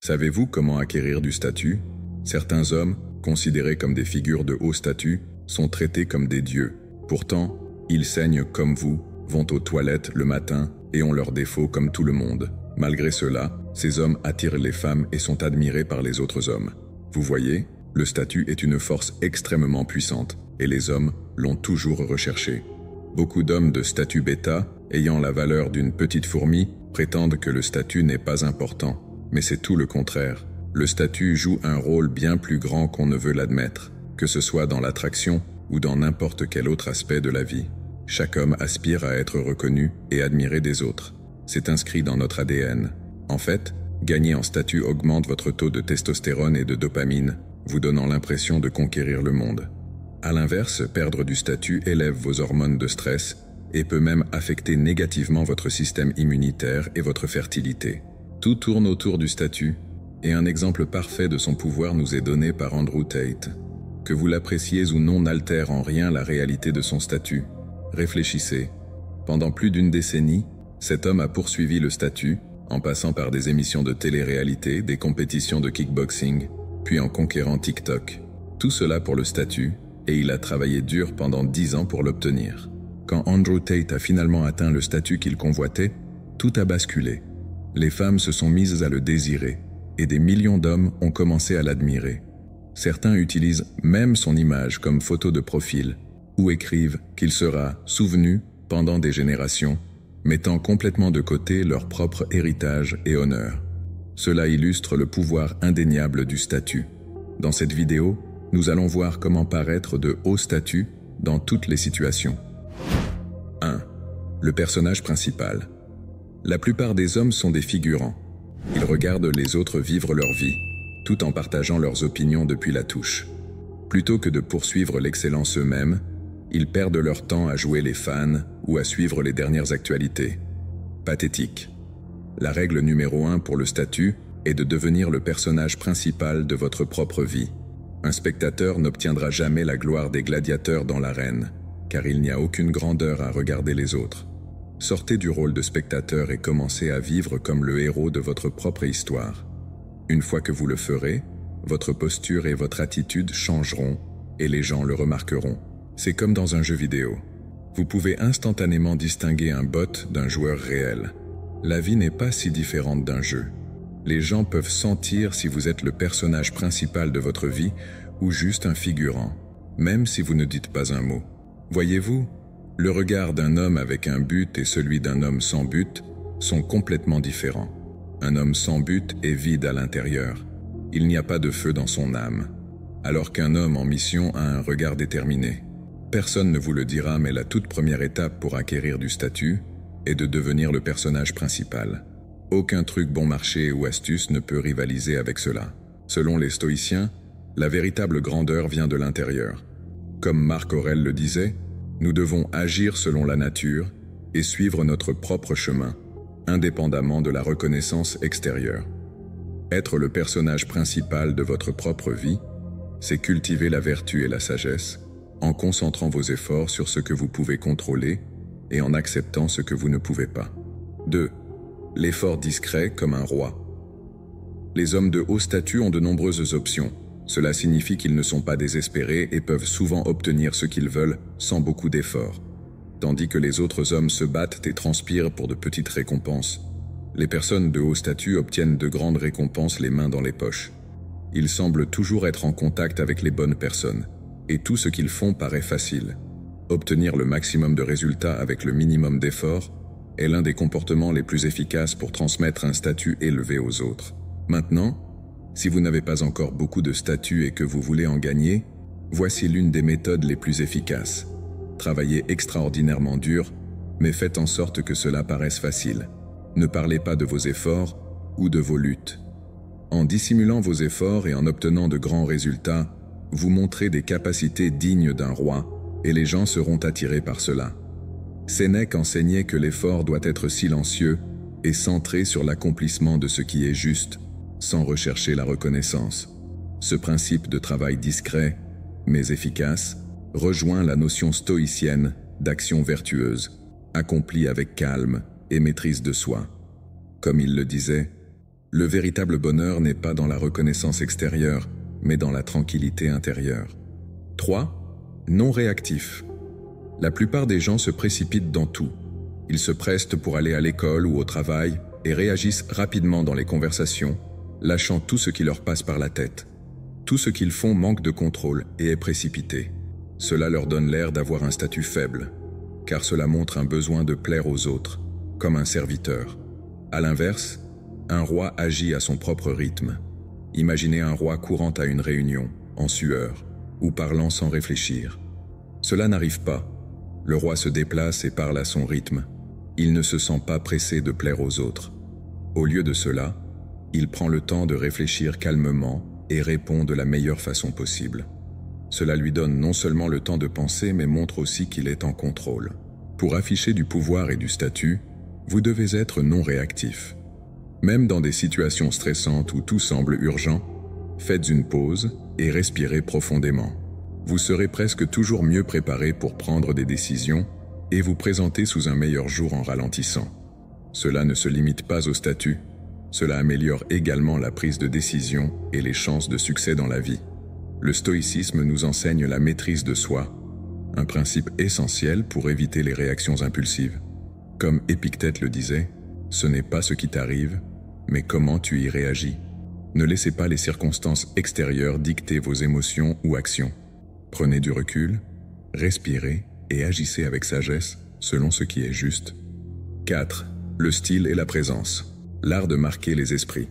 Savez-vous comment acquérir du statut? Certains hommes, considérés comme des figures de haut statut, sont traités comme des dieux. Pourtant, ils saignent comme vous, vont aux toilettes le matin et ont leurs défauts comme tout le monde. Malgré cela, ces hommes attirent les femmes et sont admirés par les autres hommes. Vous voyez, le statut est une force extrêmement puissante et les hommes l'ont toujours recherché. Beaucoup d'hommes de statut bêta, ayant la valeur d'une petite fourmi, prétendent que le statut n'est pas important. Mais c'est tout le contraire. Le statut joue un rôle bien plus grand qu'on ne veut l'admettre, que ce soit dans l'attraction ou dans n'importe quel autre aspect de la vie. Chaque homme aspire à être reconnu et admiré des autres. C'est inscrit dans notre ADN. En fait, gagner en statut augmente votre taux de testostérone et de dopamine, vous donnant l'impression de conquérir le monde. À l'inverse, perdre du statut élève vos hormones de stress et peut même affecter négativement votre système immunitaire et votre fertilité. Tout tourne autour du statut, et un exemple parfait de son pouvoir nous est donné par Andrew Tate. Que vous l'appréciez ou non n'altère en rien la réalité de son statut. Réfléchissez. Pendant plus d'une décennie, cet homme a poursuivi le statut, en passant par des émissions de télé-réalité, des compétitions de kickboxing, puis en conquérant TikTok. Tout cela pour le statut, et il a travaillé dur pendant 10 ans pour l'obtenir. Quand Andrew Tate a finalement atteint le statut qu'il convoitait, tout a basculé. Les femmes se sont mises à le désirer, et des millions d'hommes ont commencé à l'admirer. Certains utilisent même son image comme photo de profil, ou écrivent qu'il sera souvenu pendant des générations, mettant complètement de côté leur propre héritage et honneur. Cela illustre le pouvoir indéniable du statut. Dans cette vidéo, nous allons voir comment paraître de haut statut dans toutes les situations. 1. Le personnage principal. La plupart des hommes sont des figurants. Ils regardent les autres vivre leur vie, tout en partageant leurs opinions depuis la touche. Plutôt que de poursuivre l'excellence eux-mêmes, ils perdent leur temps à jouer les fans ou à suivre les dernières actualités. Pathétique. La règle numéro 1 pour le statut est de devenir le personnage principal de votre propre vie. Un spectateur n'obtiendra jamais la gloire des gladiateurs dans l'arène, car il n'y a aucune grandeur à regarder les autres. Sortez du rôle de spectateur et commencez à vivre comme le héros de votre propre histoire. Une fois que vous le ferez, votre posture et votre attitude changeront et les gens le remarqueront. C'est comme dans un jeu vidéo. Vous pouvez instantanément distinguer un bot d'un joueur réel. La vie n'est pas si différente d'un jeu. Les gens peuvent sentir si vous êtes le personnage principal de votre vie ou juste un figurant, même si vous ne dites pas un mot. Voyez-vous, le regard d'un homme avec un but et celui d'un homme sans but sont complètement différents. Un homme sans but est vide à l'intérieur. Il n'y a pas de feu dans son âme. Alors qu'un homme en mission a un regard déterminé. Personne ne vous le dira, mais la toute première étape pour acquérir du statut est de devenir le personnage principal. Aucun truc bon marché ou astuce ne peut rivaliser avec cela. Selon les stoïciens, la véritable grandeur vient de l'intérieur. Comme Marc Aurèle le disait, nous devons agir selon la nature et suivre notre propre chemin, indépendamment de la reconnaissance extérieure. Être le personnage principal de votre propre vie, c'est cultiver la vertu et la sagesse, en concentrant vos efforts sur ce que vous pouvez contrôler et en acceptant ce que vous ne pouvez pas. 2. L'effort discret comme un roi. Les hommes de haut statut ont de nombreuses options. Cela signifie qu'ils ne sont pas désespérés et peuvent souvent obtenir ce qu'ils veulent sans beaucoup d'efforts. Tandis que les autres hommes se battent et transpirent pour de petites récompenses. Les personnes de haut statut obtiennent de grandes récompenses les mains dans les poches. Ils semblent toujours être en contact avec les bonnes personnes, et tout ce qu'ils font paraît facile. Obtenir le maximum de résultats avec le minimum d'efforts est l'un des comportements les plus efficaces pour transmettre un statut élevé aux autres. Maintenant, si vous n'avez pas encore beaucoup de statut et que vous voulez en gagner, voici l'une des méthodes les plus efficaces. Travaillez extraordinairement dur, mais faites en sorte que cela paraisse facile. Ne parlez pas de vos efforts ou de vos luttes. En dissimulant vos efforts et en obtenant de grands résultats, vous montrez des capacités dignes d'un roi, et les gens seront attirés par cela. Sénèque enseignait que l'effort doit être silencieux et centré sur l'accomplissement de ce qui est juste, sans rechercher la reconnaissance. Ce principe de travail discret, mais efficace, rejoint la notion stoïcienne d'action vertueuse, accomplie avec calme et maîtrise de soi. Comme il le disait, Le véritable bonheur n'est pas dans la reconnaissance extérieure, mais dans la tranquillité intérieure. 3. Non réactif. La plupart des gens se précipitent dans tout. Ils se pressent pour aller à l'école ou au travail et réagissent rapidement dans les conversations, lâchant tout ce qui leur passe par la tête. Tout ce qu'ils font manque de contrôle et est précipité. Cela leur donne l'air d'avoir un statut faible, car cela montre un besoin de plaire aux autres, comme un serviteur. À l'inverse, un roi agit à son propre rythme. Imaginez un roi courant à une réunion, en sueur, ou parlant sans réfléchir. Cela n'arrive pas. Le roi se déplace et parle à son rythme. Il ne se sent pas pressé de plaire aux autres. Au lieu de cela, il prend le temps de réfléchir calmement et répond de la meilleure façon possible. Cela lui donne non seulement le temps de penser, mais montre aussi qu'il est en contrôle. Pour afficher du pouvoir et du statut, vous devez être non réactif. Même dans des situations stressantes où tout semble urgent, faites une pause et respirez profondément. Vous serez presque toujours mieux préparé pour prendre des décisions et vous présenter sous un meilleur jour en ralentissant. Cela ne se limite pas au statut, cela améliore également la prise de décision et les chances de succès dans la vie. Le stoïcisme nous enseigne la maîtrise de soi, un principe essentiel pour éviter les réactions impulsives. Comme Épictète le disait, ce n'est pas ce qui t'arrive, mais comment tu y réagis. Ne laissez pas les circonstances extérieures dicter vos émotions ou actions. Prenez du recul, respirez et agissez avec sagesse selon ce qui est juste. 4. Le style et la présence. L'art de marquer les esprits.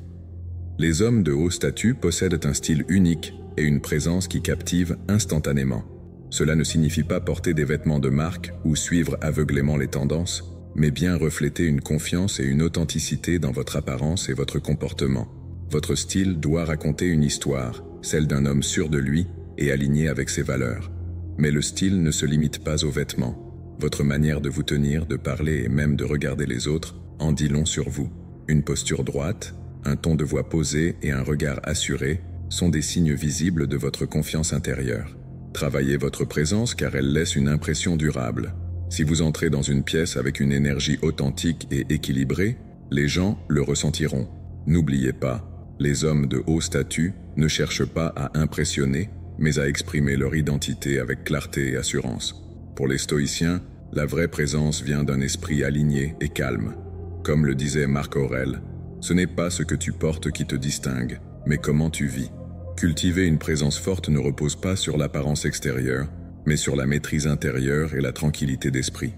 Les hommes de haut statut possèdent un style unique et une présence qui captive instantanément. Cela ne signifie pas porter des vêtements de marque ou suivre aveuglément les tendances, mais bien refléter une confiance et une authenticité dans votre apparence et votre comportement. Votre style doit raconter une histoire, celle d'un homme sûr de lui et aligné avec ses valeurs. Mais le style ne se limite pas aux vêtements. Votre manière de vous tenir, de parler et même de regarder les autres en dit long sur vous. Une posture droite, un ton de voix posé et un regard assuré sont des signes visibles de votre confiance intérieure. Travaillez votre présence car elle laisse une impression durable. Si vous entrez dans une pièce avec une énergie authentique et équilibrée, les gens le ressentiront. N'oubliez pas, les hommes de haut statut ne cherchent pas à impressionner, mais à exprimer leur identité avec clarté et assurance. Pour les stoïciens, la vraie présence vient d'un esprit aligné et calme. Comme le disait Marc Aurèle, ce n'est pas ce que tu portes qui te distingue, mais comment tu vis. Cultiver une présence forte ne repose pas sur l'apparence extérieure, mais sur la maîtrise intérieure et la tranquillité d'esprit.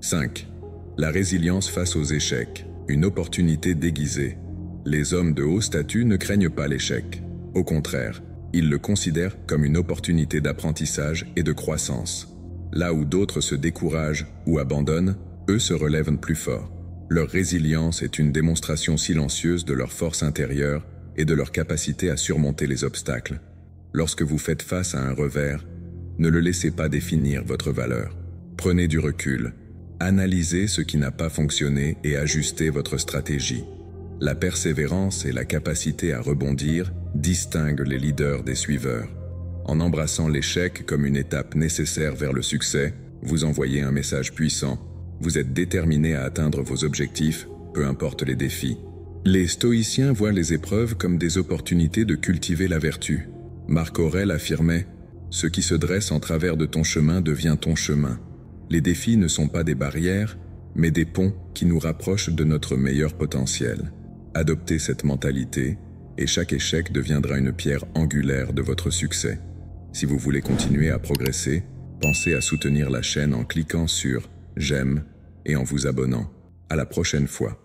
5. La résilience face aux échecs, une opportunité déguisée. Les hommes de haut statut ne craignent pas l'échec. Au contraire, ils le considèrent comme une opportunité d'apprentissage et de croissance. Là où d'autres se découragent ou abandonnent, eux se relèvent plus forts. Leur résilience est une démonstration silencieuse de leur force intérieure et de leur capacité à surmonter les obstacles. Lorsque vous faites face à un revers, ne le laissez pas définir votre valeur. Prenez du recul, analysez ce qui n'a pas fonctionné et ajustez votre stratégie. La persévérance et la capacité à rebondir distinguent les leaders des suiveurs. En embrassant l'échec comme une étape nécessaire vers le succès, vous envoyez un message puissant. Vous êtes déterminé à atteindre vos objectifs, peu importe les défis. Les stoïciens voient les épreuves comme des opportunités de cultiver la vertu. Marc Aurèle affirmait « Ce qui se dresse en travers de ton chemin devient ton chemin ». Les défis ne sont pas des barrières, mais des ponts qui nous rapprochent de notre meilleur potentiel. Adoptez cette mentalité, et chaque échec deviendra une pierre angulaire de votre succès. Si vous voulez continuer à progresser, pensez à soutenir la chaîne en cliquant sur « J'aime » et en vous abonnant. À la prochaine fois.